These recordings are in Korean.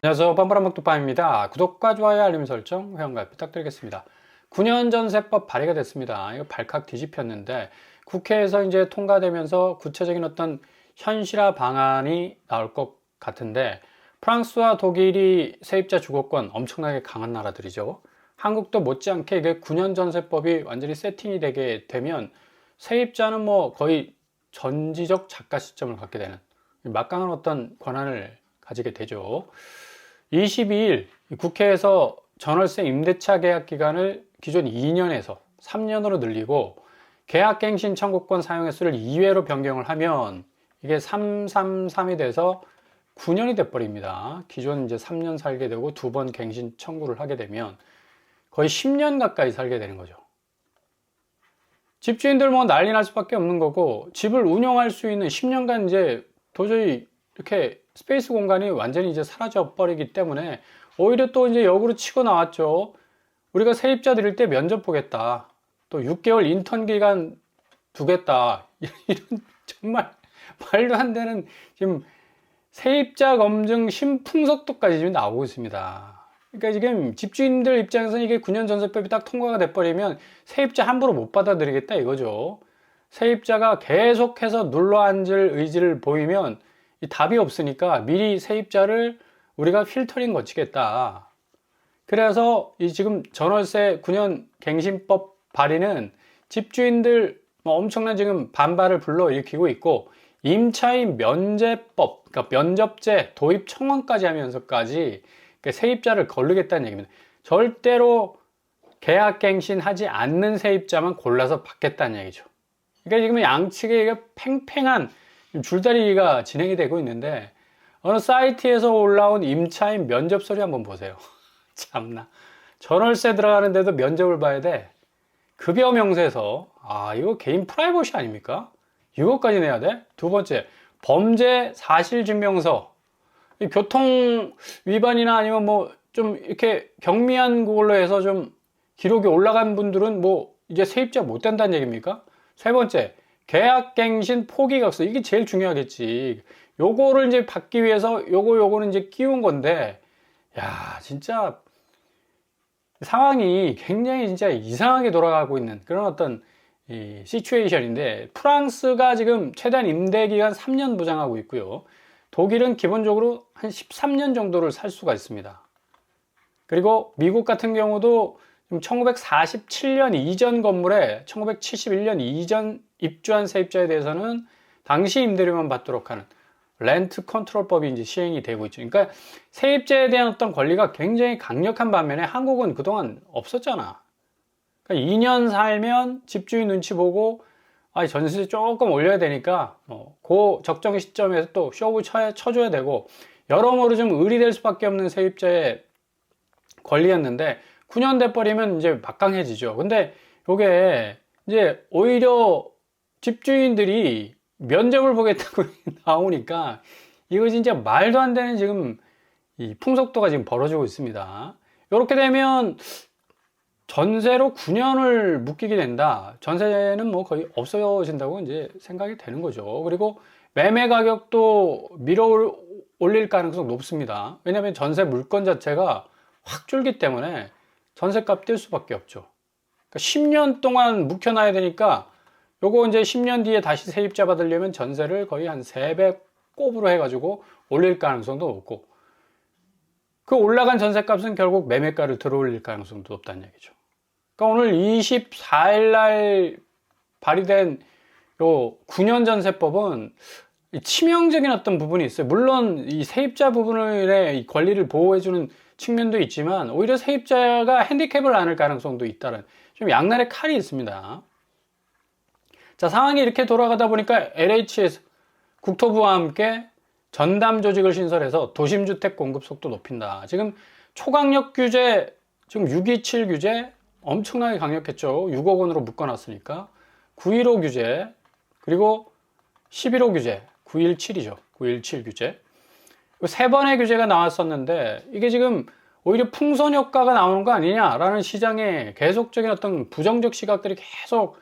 안녕하세요. 빰빠라먹뚝밤입니다. 구독과 좋아요, 알림 설정, 회원가입 부탁드리겠습니다. 9년 전세법 발의가 됐습니다. 이거 발칵 뒤집혔는데 국회에서 이제 통과되면서 구체적인 어떤 현실화 방안이 나올 것 같은데, 프랑스와 독일이 세입자 주거권 엄청나게 강한 나라들이죠. 한국도 못지않게 이게 9년 전세법이 완전히 세팅이 되게 되면 세입자는 뭐 거의 전지적 작가 시점을 갖게 되는 막강한 어떤 권한을 가지게 되죠. 22일 국회에서 전월세 임대차 계약 기간을 기존 2년에서 3년으로 늘리고 계약갱신 청구권 사용 횟수를 2회로 변경을 하면 이게 333이 돼서 9년이 돼버립니다. 기존 이제 3년 살게 되고 두 번 갱신 청구를 하게 되면 거의 10년 가까이 살게 되는 거죠. 집주인들 뭐 난리 날 수밖에 없는 거고, 집을 운영할 수 있는 10년간 이제 도저히 이렇게 스페이스 공간이 완전히 이제 사라져 버리기 때문에 오히려 또 이제 역으로 치고 나왔죠. 우리가 세입자 드릴 때 면접 보겠다. 또 6개월 인턴 기간 두겠다. 이런 정말 말도 안 되는 지금 세입자 검증 신풍속도까지 지금 나오고 있습니다. 그러니까 지금 집주인들 입장에서는 이게 9년 전세법이 딱 통과가 돼버리면 세입자 함부로 못 받아들이겠다 이거죠. 세입자가 계속해서 눌러앉을 의지를 보이면 이 답이 없으니까 미리 세입자를 우리가 필터링 거치겠다. 그래서 이 지금 전월세 9년 갱신법 발의는 집주인들 뭐 엄청난 지금 반발을 불러일으키고 있고, 임차인 면제법, 그러니까 면접제 도입 청원까지 하면서까지 세입자를 거르겠다는 얘기입니다. 절대로 계약갱신하지 않는 세입자만 골라서 받겠다는 얘기죠. 그러니까 지금 양측의 팽팽한 줄다리기가 진행이 되고 있는데, 어느 사이트에서 올라온 임차인 면접 서류 한번 보세요. 참나. 전월세 들어가는데도 면접을 봐야 돼. 급여 명세서. 이거 개인 프라이버시 아닙니까? 이거까지 내야 돼? 두 번째, 범죄 사실증명서. 교통 위반이나 아니면 뭐 좀 이렇게 경미한 걸로 해서 좀 기록이 올라간 분들은 뭐 이제 세입자 못 된다는 얘기입니까? 세 번째, 계약갱신 포기각서. 이게 제일 중요하겠지. 요거를 이제 받기 위해서 요거는 이제 끼운 건데, 야, 진짜 상황이 굉장히 진짜 이상하게 돌아가고 있는 그런 어떤 이 시츄에이션인데, 프랑스가 지금 최단 임대 기간 3년 보장하고 있고요. 독일은 기본적으로 한 13년 정도를 살 수가 있습니다. 그리고 미국 같은 경우도 1947년 이전 건물에 1971년 이전 입주한 세입자에 대해서는 당시 임대료만 받도록 하는 렌트 컨트롤법이 이제 시행이 되고 있죠. 그러니까 세입자에 대한 어떤 권리가 굉장히 강력한 반면에 한국은 그동안 없었잖아. 그러니까 2년 살면 집주인 눈치 보고 전세 조금 올려야 되니까 그 적정 시점에서 또 쇼부 쳐줘야 되고, 여러모로 좀 의리될 수밖에 없는 세입자의 권리였는데 9년 돼버리면 이제 막강해지죠. 근데 이게 이제 오히려 집주인들이 면접을 보겠다고 나오니까 이거 진짜 말도 안 되는 지금 이 풍속도가 지금 벌어지고 있습니다. 이렇게 되면 전세로 9년을 묶이게 된다. 전세는 뭐 거의 없어진다고 이제 생각이 되는 거죠. 그리고 매매 가격도 밀어 올릴 가능성이 높습니다. 왜냐하면 전세 물건 자체가 확 줄기 때문에 전세값 뛸 수밖에 없죠. 그러니까 10년 동안 묵혀놔야 되니까 요거 이제 10년 뒤에 다시 세입자 받으려면 전세를 거의 한 3배 곱으로 해가지고 올릴 가능성도 높고, 그 올라간 전세값은 결국 매매가를 들어올릴 가능성도 높다는 얘기죠. 그러니까 오늘 24일 날 발의된 요 9년 전세법은 치명적인 어떤 부분이 있어요. 물론 이 세입자 부분의 권리를 보호해주는 측면도 있지만 오히려 세입자가 핸디캡을 안을 가능성도 있다는 좀 양날의 칼이 있습니다. 자, 상황이 이렇게 돌아가다 보니까 LH에서 국토부와 함께 전담 조직을 신설해서 도심주택 공급 속도 높인다. 지금 초강력 규제, 지금 627 규제 엄청나게 강력했죠. 6억 원으로 묶어놨으니까. 915 규제, 그리고 11호 규제, 917이죠. 917 규제. 세 번의 규제가 나왔었는데 이게 지금 오히려 풍선 효과가 나오는 거 아니냐라는 시장의 계속적인 어떤 부정적 시각들이 계속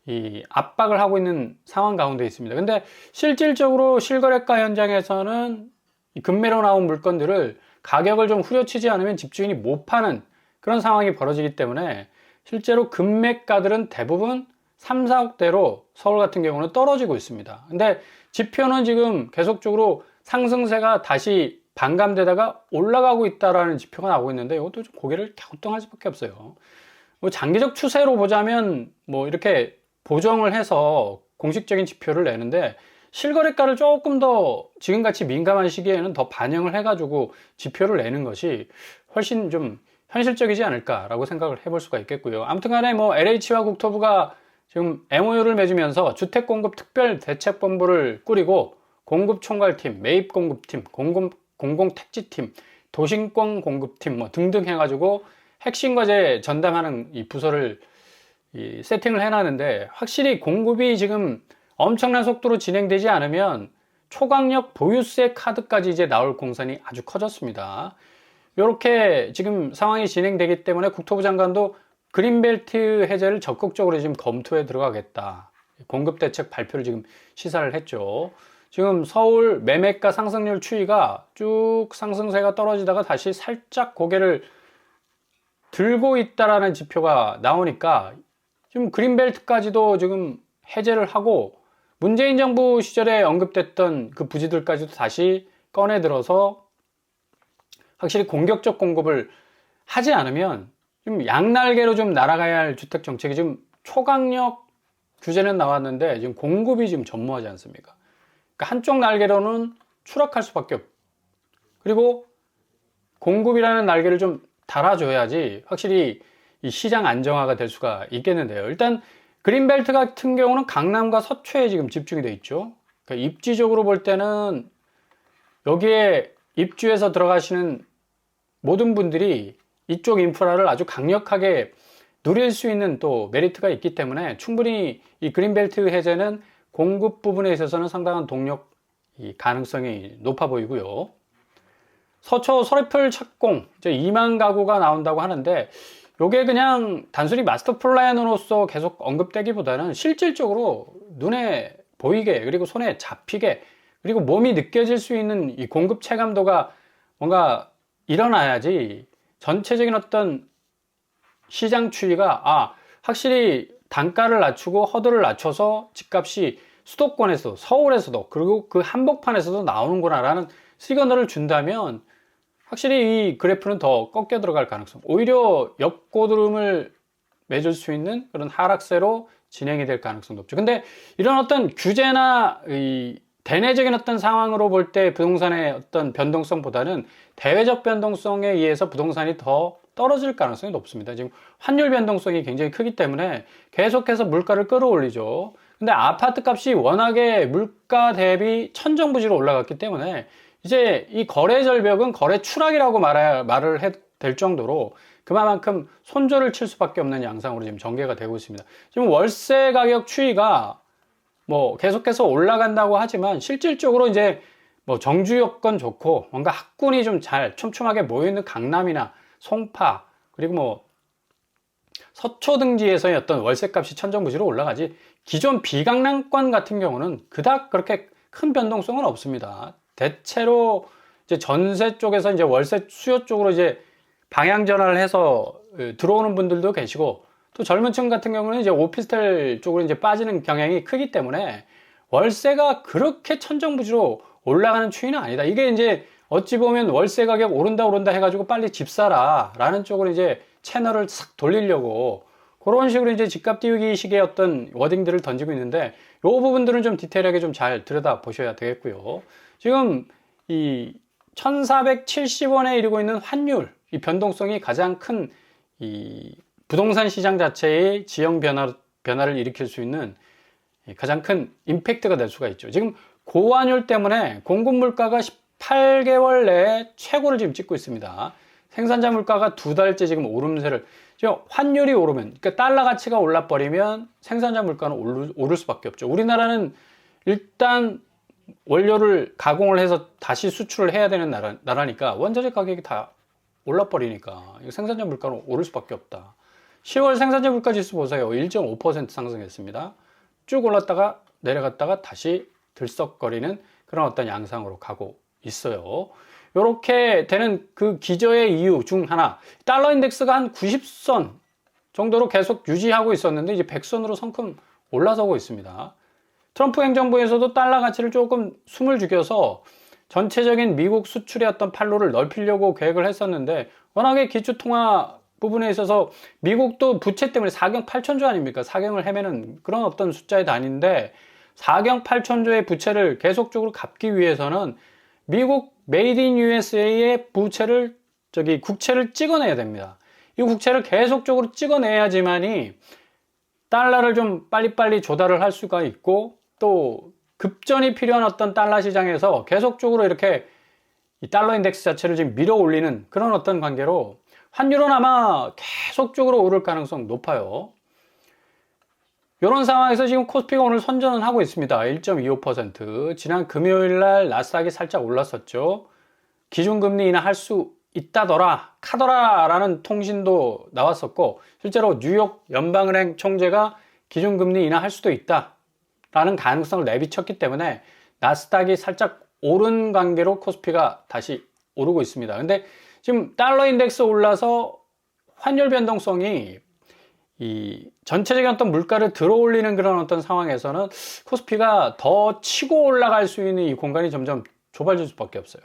이 압박을 하고 있는 상황 가운데 있습니다. 근데 실질적으로 실거래가 현장에서는 이 급매로 나온 물건들을 가격을 좀 후려치지 않으면 집주인이 못 파는 그런 상황이 벌어지기 때문에 실제로 금매가들은 대부분 3, 4억대로 서울 같은 경우는 떨어지고 있습니다. 근데 지표는 지금 계속적으로 상승세가 다시 반감되다가 올라가고 있다라는 지표가 나오고 있는데 이것도 좀 고개를 갸우뚱할 수밖에 없어요. 뭐 장기적 추세로 보자면 뭐 이렇게 보정을 해서 공식적인 지표를 내는데 실거래가를 조금 더 지금같이 민감한 시기에는 더 반영을 해가지고 지표를 내는 것이 훨씬 좀 현실적이지 않을까라고 생각을 해볼 수가 있겠고요. 아무튼 간에 뭐 LH와 국토부가 지금 MOU를 맺으면서 주택공급 특별대책본부를 꾸리고 공급총괄팀, 매입공급팀, 공공택지팀, 도심권 공급팀 뭐 등등 해가지고 핵심 과제 전담하는 이 부서를 세팅을 해놨는데 확실히 공급이 지금 엄청난 속도로 진행되지 않으면 초강력 보유세 카드까지 이제 나올 공산이 아주 커졌습니다. 이렇게 지금 상황이 진행되기 때문에 국토부 장관도 그린벨트 해제를 적극적으로 지금 검토에 들어가겠다. 공급대책 발표를 지금 시사를 했죠. 지금 서울 매매가 상승률 추이가 쭉 상승세가 떨어지다가 다시 살짝 고개를 들고 있다라는 지표가 나오니까 지금 그린벨트까지도 지금 해제를 하고 문재인 정부 시절에 언급됐던 그 부지들까지도 다시 꺼내 들어서 확실히 공격적 공급을 하지 않으면 좀 양날개로 좀 날아가야 할 주택 정책이 지금 초강력 규제는 나왔는데 지금 공급이 지금 전무하지 않습니까? 그러니까 한쪽 날개로는 추락할 수밖에 없고 그리고 공급이라는 날개를 좀 달아줘야지 확실히 이 시장 안정화가 될 수가 있겠는데요. 일단 그린벨트 같은 경우는 강남과 서초에 지금 집중이 돼 있죠. 그러니까 입지적으로 볼 때는 여기에 입주해서 들어가시는 모든 분들이 이쪽 인프라를 아주 강력하게 누릴 수 있는 또 메리트가 있기 때문에 충분히 이 그린벨트 해제는 공급 부분에 있어서는 상당한 동력 가능성이 높아 보이고요. 서초 설애플 착공 이제 2만 가구가 나온다고 하는데 요게 그냥 단순히 마스터 플랜으로서 계속 언급되기보다는 실질적으로 눈에 보이게 그리고 손에 잡히게 그리고 몸이 느껴질 수 있는 이 공급 체감도가 뭔가 일어나야지 전체적인 어떤 시장 추이가 확실히 단가를 낮추고 허들을 낮춰서 집값이 수도권에서 서울에서도 그리고 그 한복판에서도 나오는구나 라는 시그널을 준다면 확실히 이 그래프는 더 꺾여 들어갈 가능성 오히려 역고드름을 맺을 수 있는 그런 하락세로 진행이 될 가능성도 없죠. 근데 이런 어떤 규제나 이 대내적인 어떤 상황으로 볼 때 부동산의 어떤 변동성보다는 대외적 변동성에 의해서 부동산이 더 떨어질 가능성이 높습니다. 지금 환율 변동성이 굉장히 크기 때문에 계속해서 물가를 끌어올리죠. 근데 아파트 값이 워낙에 물가 대비 천정부지로 올라갔기 때문에 이제 이 거래 절벽은 거래 추락이라고 말을 해도 될 정도로 그만큼 손절을 칠 수밖에 없는 양상으로 지금 전개가 되고 있습니다. 지금 월세 가격 추이가 뭐 계속해서 올라간다고 하지만 실질적으로 이제 뭐 정주 여건 좋고 뭔가 학군이 좀 잘 촘촘하게 모여있는 강남이나 송파 그리고 뭐 서초 등지에서의 어떤 월세값이 천정부지로 올라가지 기존 비강남권 같은 경우는 그닥 그렇게 큰 변동성은 없습니다. 대체로 이제 전세 쪽에서 이제 월세 수요 쪽으로 이제 방향 전환을 해서 들어오는 분들도 계시고 또 젊은 층 같은 경우는 이제 오피스텔 쪽으로 이제 빠지는 경향이 크기 때문에 월세가 그렇게 천정부지로 올라가는 추이는 아니다. 이게 이제 어찌 보면 월세 가격 오른다 해가지고 빨리 집 사라 라는 쪽으로 이제 채널을 싹 돌리려고 그런 식으로 이제 집값 띄우기 식의 어떤 워딩들을 던지고 있는데 요 부분들은 좀 디테일하게 좀 잘 들여다 보셔야 되겠고요. 지금 이 1470원에 이르고 있는 환율 이 변동성이 가장 큰 이 부동산 시장 자체의 지형 변화를 일으킬 수 있는 가장 큰 임팩트가 될 수가 있죠. 지금 고환율 때문에 공급 물가가 18개월 내에 최고를 지금 찍고 있습니다. 생산자 물가가 2달째 지금 오름세를 지금 환율이 오르면 그러니까 달러 가치가 올라버리면 생산자 물가는 오를 수밖에 없죠. 우리나라는 일단 원료를 가공을 해서 다시 수출을 해야 되는 나라니까 원자재 가격이 다 올라버리니까 생산자 물가는 오를 수밖에 없다. 10월 생산자 물가 지수 보세요. 1.5% 상승했습니다. 쭉 올랐다가 내려갔다가 다시 들썩거리는 그런 어떤 양상으로 가고 있어요. 이렇게 되는 그 기저의 이유 중 하나, 달러 인덱스가 한 90선 정도로 계속 유지하고 있었는데 이제 100선으로 성큼 올라서고 있습니다. 트럼프 행정부에서도 달러 가치를 조금 숨을 죽여서 전체적인 미국 수출의 어떤 판로를 넓히려고 계획을 했었는데, 워낙에 기축통화 부분에 있어서 미국도 부채 때문에 4경 8천조 아닙니까? 4경을 헤매는 그런 어떤 숫자의 단위인데, 4경 8천조의 부채를 계속적으로 갚기 위해서는 미국 메이드 인 USA의 부채를, 국채를 찍어내야 됩니다. 이 국채를 계속적으로 찍어내야지만이 달러를 좀 빨리빨리 조달을 할 수가 있고, 또 급전이 필요한 어떤 달러 시장에서 계속적으로 이렇게 이 달러 인덱스 자체를 지금 밀어 올리는 그런 어떤 관계로 환율은 아마 계속적으로 오를 가능성 높아요. 이런 상황에서 지금 코스피가 오늘 선전은 하고 있습니다. 1.25%. 지난 금요일 날 나스닥이 살짝 올랐었죠. 기준금리 인하할 수 있다더라, 카더라라는 통신도 나왔었고, 실제로 뉴욕 연방은행 총재가 기준금리 인하할 수도 있다라는 가능성을 내비쳤기 때문에 나스닥이 살짝 오른 관계로 코스피가 다시 오르고 있습니다. 근데 지금 달러 인덱스 올라서 환율 변동성이 이 전체적인 어떤 물가를 들어 올리는 그런 어떤 상황에서는 코스피가 더 치고 올라갈 수 있는 이 공간이 점점 좁아질 수밖에 없어요.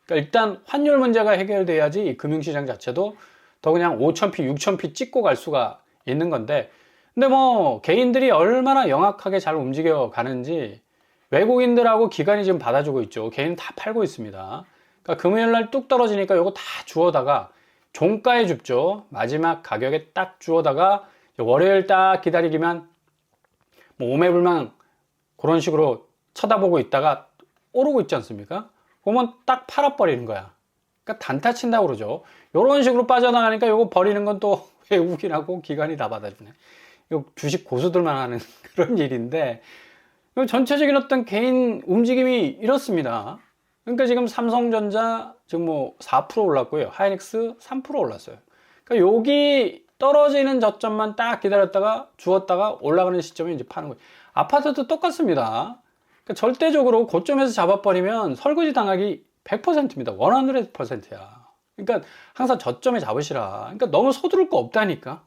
그러니까 일단 환율 문제가 해결돼야지 이 금융시장 자체도 더 그냥 5,000피, 6,000피 찍고 갈 수가 있는 건데, 근데 뭐 개인들이 얼마나 영악하게 잘 움직여 가는지 외국인들하고 기관이 지금 받아주고 있죠. 개인 다 팔고 있습니다. 그러니까 금요일 날 뚝 떨어지니까 요거 다 주워다가 종가에 줍죠. 마지막 가격에 딱 주워다가 월요일 딱 기다리기만 뭐 오매불망 그런 식으로 쳐다보고 있다가 오르고 있지 않습니까? 그러면 딱 팔아버리는 거야. 그러니까 단타 친다고 그러죠. 이런 식으로 빠져나가니까 요거 버리는 건 또 외국인하고 기관이 다 받아주네. 이거 주식 고수들만 하는 그런 일인데, 전체적인 어떤 개인 움직임이 이렇습니다. 그러니까 지금 삼성전자 지금 뭐 4% 올랐고요. 하이닉스 3% 올랐어요. 그러니까 여기 떨어지는 저점만 딱 기다렸다가 주었다가 올라가는 시점에 이제 파는 거예요. 아파트도 똑같습니다. 그러니까 절대적으로 고점에서 잡아버리면 설거지 당하기 100%입니다. 100%야. 그러니까 항상 저점에 잡으시라. 그러니까 너무 서두를 거 없다니까.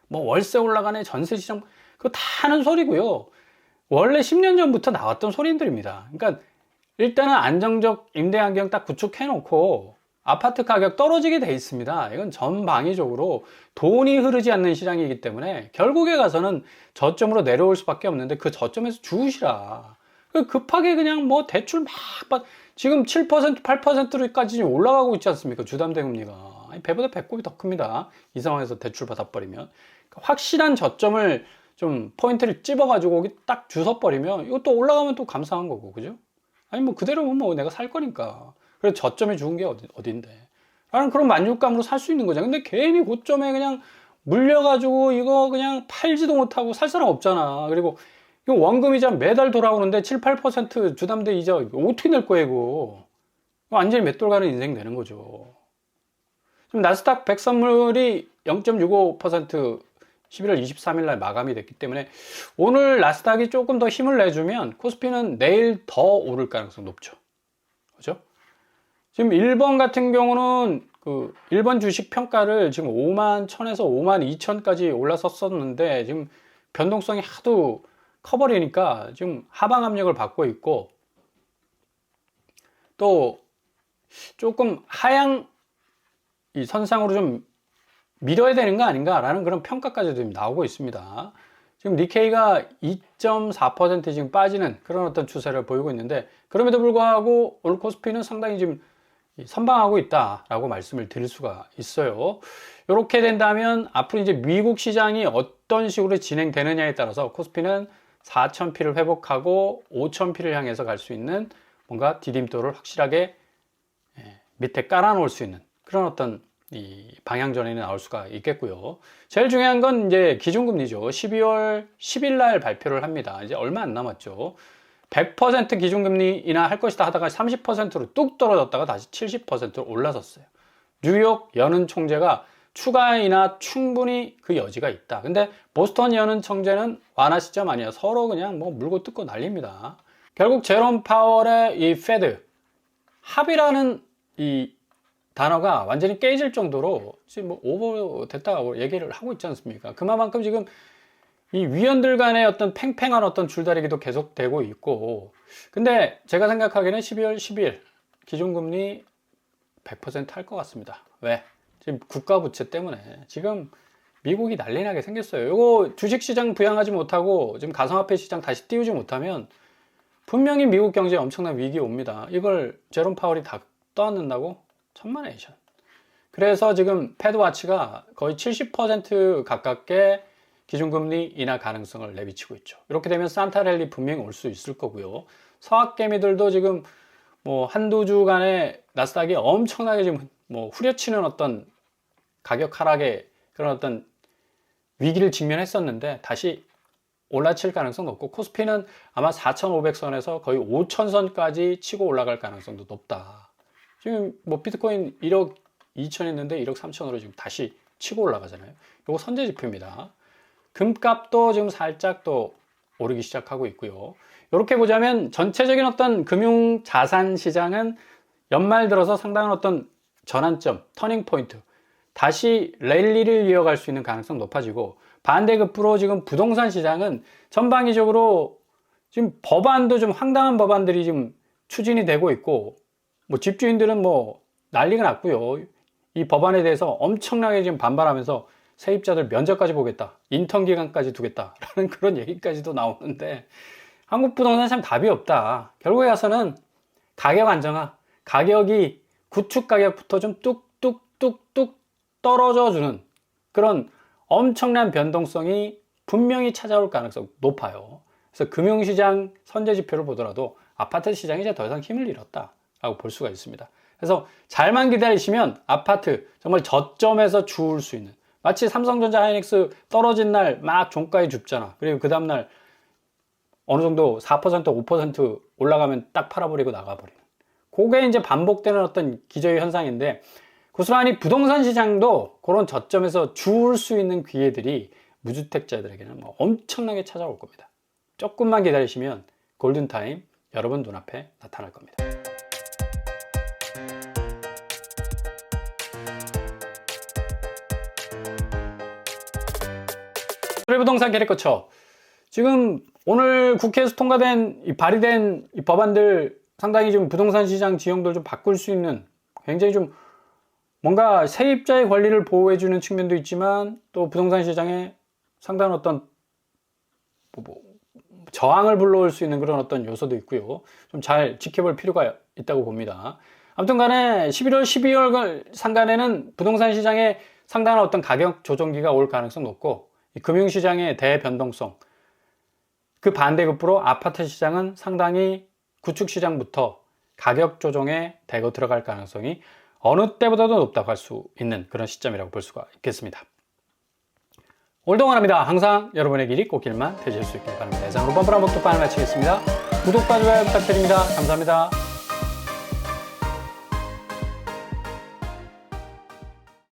뭐 월세 올라가네, 전세 시장, 그거 다 하는 소리고요. 원래 10년 전부터 나왔던 소리들입니다. 그러니까 일단은 안정적 임대 환경 딱 구축해 놓고 아파트 가격 떨어지게 돼 있습니다. 이건 전방위적으로 돈이 흐르지 않는 시장이기 때문에 결국에 가서는 저점으로 내려올 수밖에 없는데, 그 저점에서 주우시라. 급하게 그냥 뭐 대출 막 지금 7%, 8%까지 올라가고 있지 않습니까? 주담대금리가. 배보다 배꼽이 더 큽니다. 이 상황에서 대출 받아버리면. 확실한 저점을 좀 포인트를 찝어가지고 여기 딱 주워버리면 이것도 올라가면 또 감사한 거고, 그죠? 아니 뭐 그대로면 뭐 내가 살 거니까. 그래서 저점에 죽은 게 어딘데. 라는 그런 만족감으로 살 수 있는 거죠. 근데 괜히 고점에 그냥 물려가지고 이거 그냥 팔지도 못하고 살 사람 없잖아. 그리고 이거 원금이자 매달 돌아오는데 7, 8% 주담대 이자 어떻게 낼 거예요, 이거. 완전히 맷돌 가는 인생 되는 거죠. 지금 나스닥 100 선물이 0.65% 11월 23일 날 마감이 됐기 때문에 오늘 나스닥이 조금 더 힘을 내주면 코스피는 내일 더 오를 가능성이 높죠. 그죠? 지금 일본 같은 경우는 그 일본 주식 평가를 지금 5만 1000에서 5만 2000까지 올라섰었는데 지금 변동성이 하도 커버리니까 지금 하방 압력을 받고 있고, 또 조금 하향 이 선상으로 좀 밀어야 되는 거 아닌가라는 그런 평가까지도 지금 나오고 있습니다. 지금 니케이가 2.4% 지금 빠지는 그런 어떤 추세를 보이고 있는데, 그럼에도 불구하고 오늘 코스피는 상당히 지금 선방하고 있다라고 말씀을 드릴 수가 있어요. 이렇게 된다면 앞으로 이제 미국 시장이 어떤 식으로 진행되느냐에 따라서 코스피는 4000피를 회복하고 5000피를 향해서 갈 수 있는 뭔가 디딤돌을 확실하게 밑에 깔아 놓을 수 있는 그런 어떤 이 방향 전환이 나올 수가 있겠고요. 제일 중요한 건 이제 기준금리죠. 12월 10일 날 발표를 합니다. 이제 얼마 안 남았죠. 100% 기준금리 인하할 것이다 하다가 30%로 뚝 떨어졌다가 다시 70%로 올라섰어요. 뉴욕 연은 총재가 추가 인하 충분히 그 여지가 있다. 근데 보스턴 연은 총재는 완화 시점 아니야. 서로 그냥 뭐 물고 뜯고 난립니다. 결국 제롬 파월의 이 페드 합의라는 이 단어가 완전히 깨질 정도로 지금 뭐 오버 됐다고 얘기를 하고 있지 않습니까? 그만큼 지금 이 위원들 간의 어떤 팽팽한 어떤 줄다리기도 계속되고 있고, 근데 제가 생각하기에는 12월 10일 기준금리 100% 할 것 같습니다. 왜? 지금 국가 부채 때문에 지금 미국이 난리 나게 생겼어요. 이거 주식시장 부양하지 못하고 지금 가상화폐 시장 다시 띄우지 못하면 분명히 미국 경제에 엄청난 위기 옵니다. 이걸 제롬 파월이 다 떠안는다고? 천만에이션. 그래서 지금 패드와치가 거의 70% 가깝게 기준금리 인하 가능성을 내비치고 있죠. 이렇게 되면 산타랠리 분명히 올 수 있을 거고요. 서학개미들도 지금 뭐 한두 주간에 나스닥이 엄청나게 지금 뭐 후려치는 어떤 가격 하락의 그런 어떤 위기를 직면했었는데 다시 올라칠 가능성 높고, 코스피는 아마 4,500선에서 거의 5,000선까지 치고 올라갈 가능성도 높다. 지금 뭐 비트코인 1억 2천 있는데 1억 3천으로 지금 다시 치고 올라가잖아요. 이거 선제 지표입니다. 금값도 지금 살짝 또 오르기 시작하고 있고요. 이렇게 보자면 전체적인 어떤 금융 자산 시장은 연말 들어서 상당한 어떤 전환점, 터닝 포인트, 다시 랠리를 이어갈 수 있는 가능성 높아지고, 반대급부로 지금 부동산 시장은 전방위적으로 지금 법안도 좀 황당한 법안들이 지금 추진이 되고 있고, 뭐 집주인들은 뭐 난리가 났고요. 이 법안에 대해서 엄청나게 지금 반발하면서 세입자들 면접까지 보겠다, 인턴 기간까지 두겠다라는 그런 얘기까지도 나오는데, 한국 부동산 참 답이 없다. 결국에 가서는 가격 안정화, 가격이 구축 가격부터 좀 뚝뚝뚝뚝 떨어져 주는 그런 엄청난 변동성이 분명히 찾아올 가능성 높아요. 그래서 금융시장 선제 지표를 보더라도 아파트 시장이 이제 더 이상 힘을 잃었다라고 볼 수가 있습니다. 그래서 잘만 기다리시면 아파트 정말 저점에서 주울 수 있는, 마치 삼성전자 하이닉스 떨어진 날 막 종가에 줍잖아. 그리고 그 다음날 어느 정도 4% 5% 올라가면 딱 팔아버리고 나가버리는, 그게 이제 반복되는 어떤 기저의 현상인데, 고스란히 부동산 시장도 그런 저점에서 주울 수 있는 기회들이 무주택자들에게는 뭐 엄청나게 찾아올 겁니다. 조금만 기다리시면 골든타임 여러분 눈앞에 나타날 겁니다. 부동산 계획거쳐, 지금 오늘 국회에서 통과된 발의된 이 법안들 상당히 좀 부동산 시장 지형들 좀 바꿀 수 있는, 굉장히 좀 뭔가 세입자의 권리를 보호해주는 측면도 있지만 또 부동산 시장에 상당한 어떤 저항을 불러올 수 있는 그런 어떤 요소도 있고요. 좀 잘 지켜볼 필요가 있다고 봅니다. 아무튼 간에 11월, 12월 상간에는 부동산 시장에 상당한 어떤 가격 조정기가 올 가능성 높고, 이 금융시장의 대변동성, 그 반대급부로 아파트 시장은 상당히 구축시장부터 가격 조정에 대거 들어갈 가능성이 어느 때보다도 높다고 할 수 있는 그런 시점이라고 볼 수가 있겠습니다. 오늘도 응원합니다. 항상 여러분의 길이 꽃길만 되실 수 있길 바랍니다. 이상으로 뻔뻔한 복독반을 마치겠습니다. 구독과 좋아요 부탁드립니다. 감사합니다.